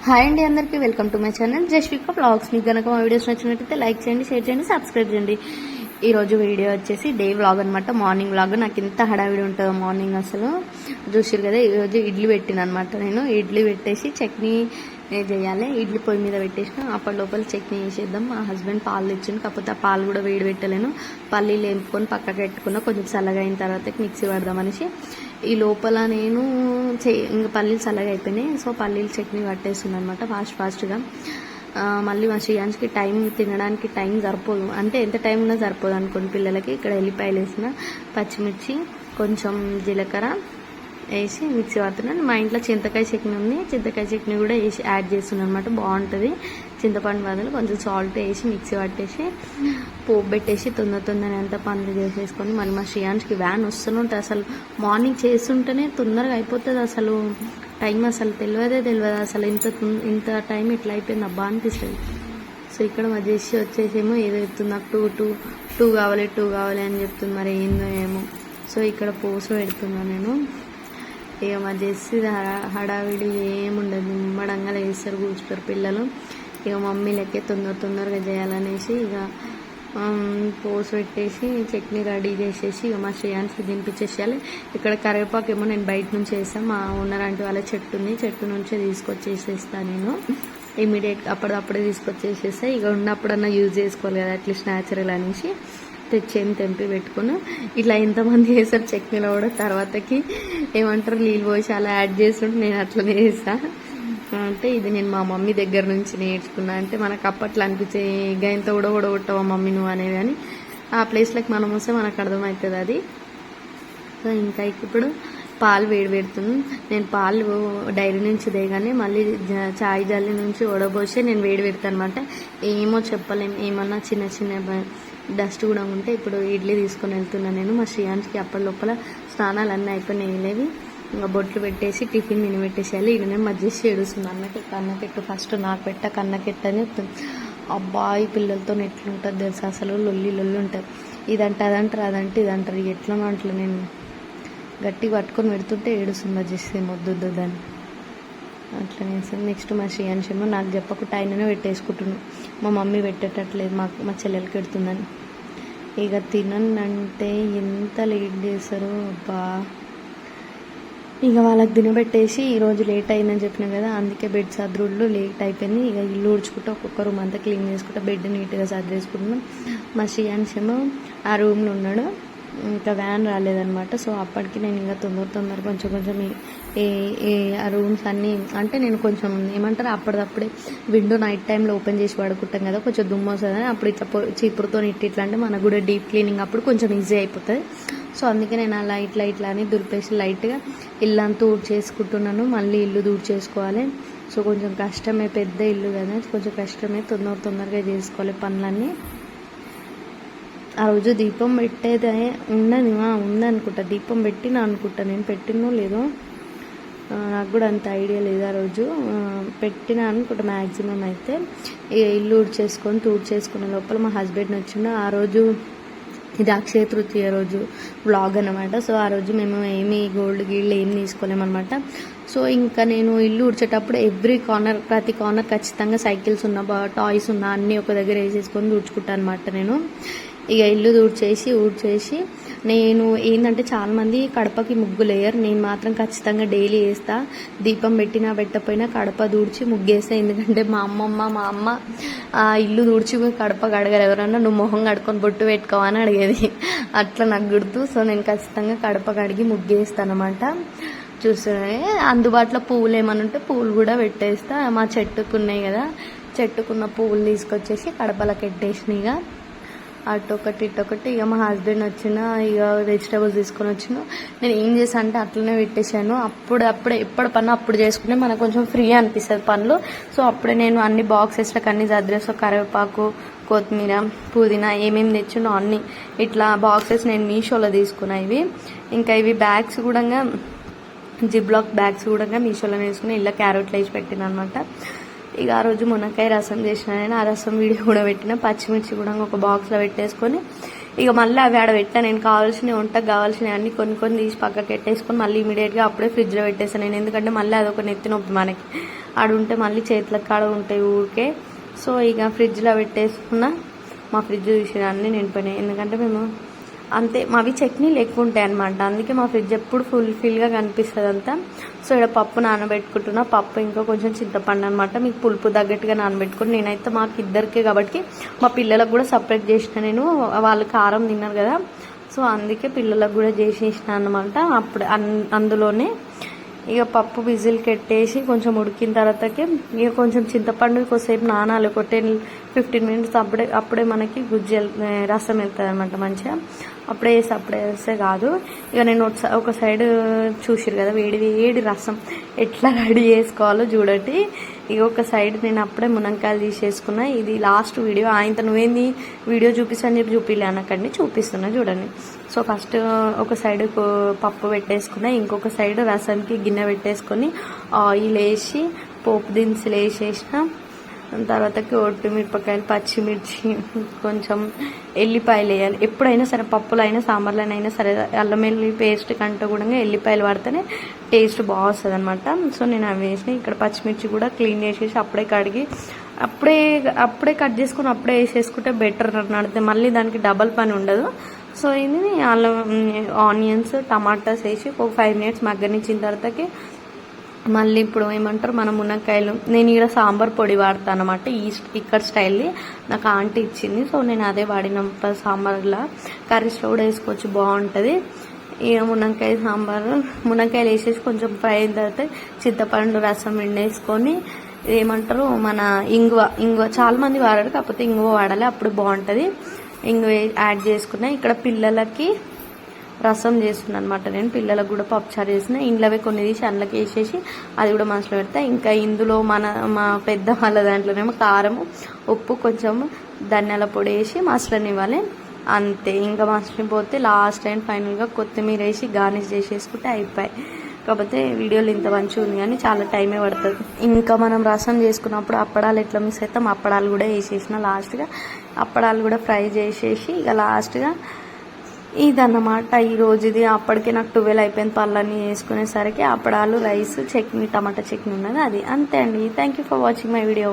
Hi అండి, అందరికీ welcome to my channel Jasvika blogs. మీకు కనుక మా వీడియోస్ నచ్చినట్టయితే లైక్ చేయండి, షేర్ చేయండి, సబ్స్క్రైబ్ చేయండి. ఈరోజు వీడియో వచ్చేసి డే వ్లాగ్ అనమాట, మార్నింగ్ వ్లాగ్. నాకు ఇంత హడావిడి ఉంటుందో మార్నింగ్, అసలు చూసారు కదా. ఈరోజు ఇడ్లీ పెట్టిన అనమాట. నేను ఇడ్లీ పెట్టేసి చట్నీ చేయాలి. ఇడ్లీ పొయ్యి మీద పెట్టేసిన, అప్పటి లోపల చట్నీ వేసేద్దాం. మా హస్బెండ్ పాలు తెచ్చిండు, కాకపోతే ఆ పాలు కూడా వేడి పెట్టలేను. పల్లీలు వేపుకొని పక్కకు పెట్టుకున్నా, కొంచెం చల్లగా అయిన తర్వాత మిక్సీ పడదామనేసి. ఈ లోపల నేను ఇంకా పల్లీలు చల్లగా అయిపోయినాయి, సో పల్లీలు చట్నీ పట్టేస్తుంది అనమాట ఫాస్ట్గా. మళ్ళీ మా శ్రీయాన్స్కి తినడానికి టైం సరిపోదు, అంటే ఎంత టైం ఉన్నా సరిపోదు అనుకోండి పిల్లలకి. ఇక్కడ ఎల్లిపాయలు వేసిన, పచ్చిమిర్చి, కొంచెం జీలకర్ర వేసి మిక్సీ పడుతున్నాను. మా ఇంట్లో చింతకాయ చట్నీ ఉంది, చింతకాయ చట్నీ కూడా వేసి యాడ్ చేస్తున్నాను అనమాట. బాగుంటుంది. చింతపండు బదులు కొంచెం సాల్ట్ వేసి మిక్సీ పట్టేసి పోపు పెట్టేసి తొందరగా ఎంత పనులు చేసేసుకొని, మళ్ళీ మా శ్రీయాన్స్కి వ్యాన్ వస్తూనే ఉంటుంది. అసలు మార్నింగ్ చేస్తుంటేనే తొందరగా అయిపోతుంది. అసలు టైం అసలు తెలియదు. అసలు ఇంత టైం ఇట్లా అయిపోయింది అబ్బా అనిపిస్తుంది. సో ఇక్కడ మా జెస్సీ వచ్చేసేమో ఏదో చెప్తుంది, నాకు టూ కావాలి అని చెప్తుంది. మరి ఏందో ఏమో. సో ఇక్కడ పోసు పెడుతున్నాను నేను. ఇక మా జెస్సీ హడావిడి ఏముండదు, నిమ్మడంగా వేస్తారు, కూర్చుంటారు పిల్లలు. ఇక మమ్మీ లెక్కే తొందరగా చేయాలనేసి ఇక పోసు పెట్టేసి చట్నీ రెడీ చేసేసి ఇక మా శ్రేయాన్స్కి దింపించేసేయాలి. ఇక్కడ కరివేపాకు ఏమో నేను బయట నుంచి వేస్తాను, మా ఓనర్ అంటే వాళ్ళ చెట్టు నుంచే తీసుకొచ్చేసేస్తాను నేను. ఇమీడియట్గా అప్పుడే తీసుకొచ్చేసేస్తా. ఇక ఉన్నప్పుడన్నా యూజ్ చేసుకోవాలి కదా, అట్లీస్ట్ న్యాచురల్ అనేసి తెంపి పెట్టుకుని ఇట్లా ఎంతమంది వేస్తారు చట్నీలో కూడా. తర్వాతకి ఏమంటారు, నీళ్ళు పోసి అలా యాడ్ చేస్తుంటే నేను అట్లనే వేస్తాను. అంటే ఇది నేను మా మమ్మీ దగ్గర నుంచి నేర్చుకున్నా. అంటే మనకు అప్పట్లో అనిపించే గయంతో ఉడగొట్టవా మమ్మీ నువ్వు అనేది, కానీ ఆ ప్లేస్లోకి మనం వస్తే మనకు అర్థమవుతుంది అది. సో ఇంకా ఇప్పుడు పాలు పెడుతున్నాను నేను. పాలు డైరీ నుంచి దేగానే మళ్ళీ చాయ్ జల్లి నుంచి ఉడబోసి నేను పెడతాను అనమాట. ఏమో చెప్పలేము, ఏమన్నా చిన్న డస్ట్ కూడా ఉంటే. ఇప్పుడు ఇడ్లీ తీసుకొని వెళ్తున్నాను నేను. మా శ్రీయాన్స్కి అప్పటి లోపల స్నానాలు అన్నీ అయిపోయినాయి లేవి. ఇంకా బొట్లు పెట్టేసి టిఫిన్ పెట్టేసేయాలి. ఈయననే మధ్యసి ఏడుస్తుంది, కన్నకెట్టు ఫస్ట్ నాకు కన్నకెట్టు అని చెప్తుంది. అబ్బాయి పిల్లలతో ఎట్లుంటుంది తెలుసా, అసలు లొల్లి ఉంటుంది. ఇదంటే ఇదంటారు, ఎట్లనో అట్లా నేను గట్టిగా పట్టుకొని పెడుతుంటే ఏడుస్తుంది మధ్యసి, మొద్దు దాన్ని అట్లా వేస్తాను. నెక్స్ట్ మా శ్రీయాన్స్ ఏమో నాకు చెప్పకుండా ఆయననే పెట్టేసుకుంటున్నాను. మా మమ్మీ పెట్టేటట్లేదు, మా చెల్లెలకి పెడుతుందని. ఇక తినంటే ఎంత లేట్ చేస్తారో అబ్బా. ఇక వాళ్ళకి తినబెట్టేసి ఈరోజు లేట్ అయిందని చెప్పినా కదా, అందుకే బెడ్ సర్దుళ్ళు లేట్ అయిపోయింది. ఇక ఇల్లు ఊడ్చుకుంటూ ఒక్కొక్క రూమ్ అంతా క్లీన్ చేసుకుంటూ బెడ్ నీట్గా సర్దేసుకుంటున్నాం. మా శ్రీయాన్స్ ఏమో ఆ రూమ్లో ఉన్నాడు, ఇంకా వ్యాన్ రాలేదనమాట. సో అప్పటికి నేను ఇంకా తొందరగా కొంచెం ఆ రూమ్స్ అన్నీ, అంటే నేను కొంచెం ఏమంటారు అప్పటికప్పుడే విండో నైట్ టైంలో ఓపెన్ చేసి పడుకుంటాం కదా, కొంచెం దుమ్ము వస్తుంది. అప్పుడు ఇట్లా చీపురుతో ఇట్లా అంటే మనకు కూడా డీప్ క్లీనింగ్ అప్పుడు కొంచెం ఈజీ అయిపోతుంది. సో అందుకే నేను అలా ఇట్లా అని దులిపేసి లైట్గా ఇల్లంతా చేసుకుంటున్నాను. మళ్ళీ ఇల్లు చేసుకోవాలి. సో కొంచెం కష్టమే, పెద్ద ఇల్లు కదా, కొంచెం కష్టమే. తొందరగా చేసుకోవాలి పనులన్నీ. ఆ రోజు దీపం పెట్టేదే ఉందనుకుంటా, దీపం పెట్టినా అనుకుంటా. నేను పెట్టినో లేదో నాకు కూడా అంత ఐడియా లేదు. ఆ రోజు పెట్టినా అనుకుంటా మ్యాక్సిమం. అయితే ఇల్లు ఊడ్చేసుకునే లోపల మా హస్బెండ్ వచ్చిండు. ఆ రోజు ఇది అక్షయ తృతీయ రోజు వ్లాగ్ అనమాట. సో ఆ రోజు మేము ఏమి గోల్డ్ ఏం తీసుకోలేమన్నమాట. సో ఇంకా నేను ఇల్లు ఊడ్చేటప్పుడు ప్రతి కార్నర్ ఖచ్చితంగా సైకిల్స్ ఉన్న టాయ్స్ ఉన్న అన్నీ ఒక దగ్గర వేసేసుకొని ఊడ్చుకుంటాను అనమాట నేను. ఇక ఇల్లు ఊడ్చేసి నేను ఏంటంటే చాలామంది కడపకి ముగ్గులేయరు, నేను మాత్రం ఖచ్చితంగా డైలీ వేస్తా. దీపం పెట్టకపోయినా కడప దూడ్చి ముగ్గేస్తా. ఎందుకంటే మా అమ్మ ఇల్లు దూడ్చి కడప కడగరు, ఎవరన్నా నువ్వు మొహం కడుక్కొని బొట్టు పెట్టుకోవని అడిగేది. అట్లా నాకు గుర్తు. సో నేను ఖచ్చితంగా కడప కడిగి ముగ్గేస్తాను అనమాట. చూస్తున్నాయి అందుబాటులో పువ్వులు ఏమైనా ఉంటే పువ్వులు కూడా పెట్టేస్తా. మా చెట్టుకున్నాయి కదా, చెట్టుకున్న పువ్వులు తీసుకొచ్చేసి కడపలకు పెట్టేసినాయిగా, అటొకటి ఇటొకటి. ఇక మా హస్బెండ్ వచ్చిన ఇక వెజిటేబుల్స్ తీసుకొని వచ్చిన. నేను ఏం చేశాను అంటే అట్లనే పెట్టేశాను. అప్పుడే ఎప్పుడు పని అప్పుడు చేసుకుంటే మనకు కొంచెం ఫ్రీ అనిపిస్తుంది పనులు. సో అప్పుడే నేను అన్ని బాక్సెస్లకు అన్ని సర్దేస్తా. కరివేపాకు, కొత్తిమీర, పుదీనా ఏమేమి తెచ్చినో అన్ని ఇట్లా బాక్సెస్ నేను మీషోలో తీసుకున్నా. ఇంకా ఇవి బ్యాగ్స్ కూడా జిప్లాక్ బ్యాగ్స్ కూడా మీషోలో వేసుకుని ఇలా క్యారెట్లు వేసి పెట్టిన అనమాట. ఇక ఆ రోజు మునక్కాయ రసం చేసిన నేను. ఆ రసం వీడియో కూడా పెట్టిన. పచ్చిమిర్చి కూడా ఒక బాక్స్లో పెట్టేసుకొని ఇక మళ్ళీ అవి ఆడ పెట్టా. నేను కావాల్సినవి వంటకు కావాల్సినవి అన్ని కొన్ని తీసి పక్కకి పెట్టేసుకొని మళ్ళీ ఇమీడియట్గా అప్పుడే ఫ్రిడ్జ్లో పెట్టేసాను నేను. ఎందుకంటే మళ్ళీ అదొక నెత్తి నొప్పి మనకి, ఆడ ఉంటే మళ్ళీ చేతులకు కాడ ఉంటాయి ఊరికే. సో ఇక ఫ్రిడ్జ్లో పెట్టేసుకున్నా. మా ఫ్రిడ్జ్ చూసి అన్నీ నిండిపోయినాయి. ఎందుకంటే మేము అంతే, మావి చట్నీలు ఎక్కువ ఉంటాయి అనమాట, అందుకే మా ఫ్రిడ్జ్ ఎప్పుడు ఫుల్గా కనిపిస్తుంది అంతా. సో ఇక్కడ పప్పు నానబెట్టుకుంటున్నా. పప్పు ఇంకా కొంచెం చింతపండు అనమాట, మీకు పులుపు తగ్గట్టుగా నానబెట్టుకుని. నేనైతే మాకు ఇద్దరికే కాబట్టి మా పిల్లలకు కూడా సపరేట్ చేసిన నేను, వాళ్ళు కారం తిన్నారు కదా, సో అందుకే పిల్లలకు కూడా చేసేసిన అనమాట. అప్పుడు అందులోనే ఇక పప్పు విజిల్కి పెట్టేసి కొంచెం ఉడికిన తర్వాతకి ఇక కొంచెం చింతపండు కొద్దిసేపు నానాలి, ఒక 10-15 మినిట్స్. అప్పుడే మనకి గుజ్జు రసం వెళ్తుంది అనమాట మంచిగా. అప్పుడే వేస్తే కాదు. ఇక నేను ఒక సైడ్ చూసిరు కదా వేడి రసం ఎట్లా రెడీ చేసుకోవాలో చూడండి. ఇక ఒక సైడ్ నేను అప్పుడే మునక్కాయలు తీసేసుకున్నా. ఇది లాస్ట్ వీడియో. ఆయనతో నువ్వేంది వీడియో చూపిస్తాను చెప్పి చూపిలే అనకండి, చూపిస్తున్నా చూడండి. సో ఫస్ట్ ఒక సైడ్ పప్పు పెట్టేసుకున్నా, ఇంకొక సైడ్ రసంకి గిన్నె పెట్టేసుకొని ఆయిల్ వేసి పోపు దినుసులు వేసేసిన. తర్వాతకి ఒట్టిమిరపకాయలు, పచ్చిమిర్చి, కొంచెం ఎల్లిపాయలు వేయాలి. ఎప్పుడైనా సరే పప్పులో అయినా సాంబార్లోనైనా సరే అల్లం వెల్లుల్లి పేస్ట్ కంటే కూడా ఎల్లిపాయలు వాడితేనే టేస్ట్ బాగుంటుంది అనమాట. సో నేను అవి వేసిన. ఇక్కడ పచ్చిమిర్చి కూడా క్లీన్ చేసేసి అప్పుడే కడిగి అప్పుడే కట్ చేసుకుని అప్పుడే వేసేసుకుంటే బెటర్ నడితే మళ్ళీ దానికి డబల్ పని ఉండదు. సో ఇది అల్లం, ఆనియన్స్, టమాటాస్ వేసి ఒక 5 మినిట్స్ మగ్గనిచ్చిన తర్వాతకి మళ్ళీ ఇప్పుడు ఏమంటారు మన మునక్కాయలు. నేను ఇక్కడ సాంబార్ పొడి వాడతాను అనమాట, ఇక్కడ స్టైల్ది నాకు ఆంటీ ఇచ్చింది. సో నేను అదే వాడిన సాంబార్లో. కర్రీస్లో కూడా వేసుకోవచ్చు, బాగుంటుంది. ఇక మునక్కాయలు వేసేసి కొంచెం ఫ్రై అయిన తర్వాత చింతపండు రసం ఎండేసుకొని ఏమంటారు మన ఇంగువ చాలా మంది వాడారు, కాకపోతే ఇంగువ వాడాలి, అప్పుడు బాగుంటుంది. ఇంగువ యాడ్ చేసుకున్నా. ఇక్కడ పిల్లలకి రసం చేస్తున్నాను అనమాట నేను. పిల్లలకు కూడా పప్పుచారు చేసిన. ఇంట్లోవే కొన్ని తీసి అందులోకి వేసేసి అది కూడా మనసులో పెడతా. ఇంకా ఇందులో మా పెద్ద వాళ్ళ దాంట్లోనేమో కారము, ఉప్పు, కొంచెం ధనియాల పొడి వేసి మసలనివ్వాలి అంతే. ఇంకా మసలిపోతే లాస్ట్ అండ్ ఫైనల్గా కొత్తిమీర వేసి గార్నిష్ చేసేసుకుంటే అయిపోయి. కాకపోతే వీడియోలు ఇంత మంచిగా ఉంది కానీ చాలా టైమే పడుతుంది. ఇంకా మనం రసం చేసుకున్నప్పుడు అప్పడాలు ఎట్లా మిస్ అవుతాం, అప్పడాలు కూడా వేసేసిన లాస్ట్గా. అప్పడాలు కూడా ఫ్రై చేసేసి ఇక లాస్ట్గా ఇదన్నమాట ఈరోజుది. అప్పటికే నాకు 12 అయిపోయింది. పళ్ళన్నీ వేసుకునేసరికి అప్పడాలు, రైస్, చట్నీ, టమాటా చట్నీ ఉన్నది అది. అంతే అండి. Thank you for watching my video.